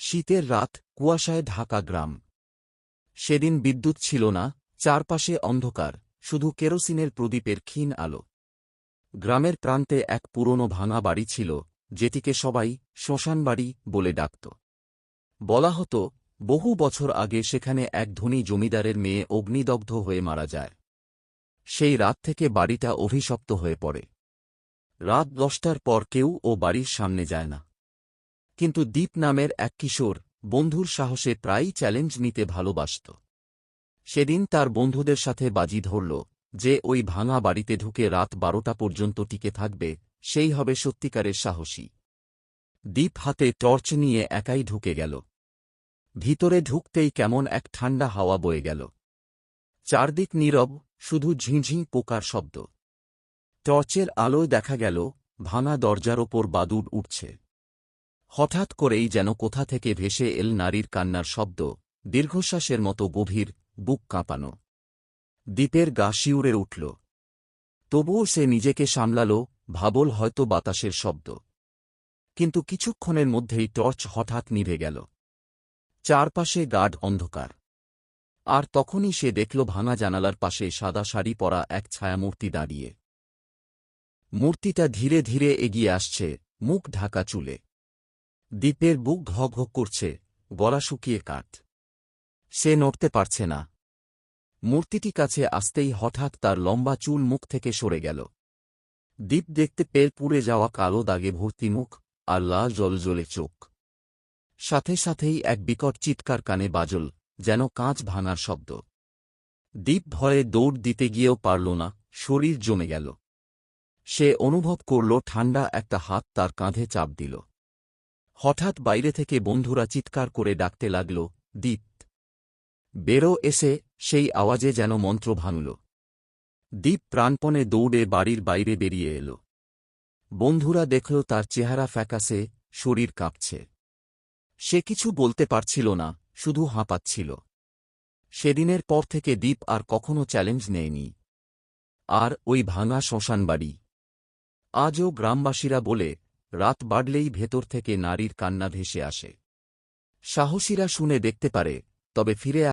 শীতের রাত, কুয়াশায় ঢাকা গ্রাম। সেদিন বিদ্যুৎ ছিল না, চারপাশে অন্ধকার, শুধু কেরোসিনের প্রদীপের ক্ষীণ আলো। গ্রামের প্রান্তে এক পুরনো ভাঙা বাড়ি ছিল, যেটিকে সবাই শ্মশানবাড়ি বলে ডাকত। বলা হতো, বহু বছর আগে সেখানে এক ধনী জমিদারের মেয়ে অগ্নিদগ্ধ হয়ে মারা যায়। সেই রাত থেকে বাড়িটা অভিশপ্ত হয়ে পড়ে। রাত 10টার পর কেউ ও বাড়ির সামনে যায় না। কিন্তু দীপ নামের এক কিশোর বন্ধুর সাহসে প্রায়ই চ্যালেঞ্জ নিতে ভালোবাসত। সেদিন তার বন্ধুদের সাথে বাজি ধরল যে ওই ভাঙা বাড়িতে ঢুকে রাত 12টা পর্যন্ত টিকে থাকবে, সেই হবে সত্যিকারের সাহসী। দীপ হাতে টর্চ নিয়ে একাই ঢুকে গেল। ভিতরে ঢুকতেই কেমন এক ঠান্ডা হাওয়া বয়ে গেল। চারদিক নীরব, শুধু ঝিঁঝিঁ পোকার শব্দ। টর্চের আলোয় দেখা গেল ভাঙা দরজার ওপর বাদুড় উঠছে। হঠাৎ করেই যেন কোথা থেকে ভেসে এল নারীর কান্নার শব্দ, দীর্ঘশ্বাসের মতো গভীর, বুক কাঁপানো। দীপের গা শিউরে উঠল। তবুও সে নিজেকে সামলাল, ভাবল হয়তো বাতাসের শব্দ। কিন্তু কিছুক্ষণের মধ্যেই টর্চ হঠাৎ নিভে গেল। চারপাশে গাঢ় অন্ধকার। আর তখনই সে দেখল ভাঙা জানালার পাশে সাদা শাড়ি পরা এক ছায়ামূর্তি দাঁড়িয়ে। মূর্তিটা ধীরে ধীরে এগিয়ে আসছে, মুখ ঢাকা চুলে। দীপের বুক ধক ধক করছে, গলা শুকিয়ে কাঠ। সে নড়তে পারছে না। মূর্তিটি কাছে আসতেই হঠাৎ তার লম্বা চুল মুখ থেকে সরে গেল। দীপ দেখতে পেল পুড়ে যাওয়া কালো দাগে ভর্তি মুখ, আর লাল জ্বলজ্বলে চোখ। সাথে সাথেই এক বিকট চিৎকার কানে বাজল, যেন কাঁচ ভাঙার শব্দ। দীপ ভয়ে দৌড় দিতে গিয়েও পারল না, শরীর জমে গেল। সে অনুভব করল ঠান্ডা একটা হাত তার কাঁধে চাপ দিল। হঠাৎ বাইরে থেকে বন্ধুরা চিৎকার করে ডাকতে লাগল, দীপ বেরো, এসে সেই আওয়াজে যেন মন্ত্র ভাঙল। দীপ প্রাণপণে দৌড়ে বাড়ির বাইরে বেরিয়ে এল। বন্ধুরা দেখল তার চেহারা ফ্যাকাসে, শরীর কাঁপছে। সে কিছু বলতে পারছিল না, শুধু হাঁপাচ্ছিল। সেদিনের পর থেকে দীপ আর কখনো চ্যালেঞ্জ নেয়নি। আর ওই ভাঙা শ্মশানবাড়ি আজও গ্রামবাসীরা বলে, রাত বাড়লেই ভেতর থেকে নারীর কান্না ভেসে আসে। সাহসীরা শুনে দেখতে পারে, তবে ফিরে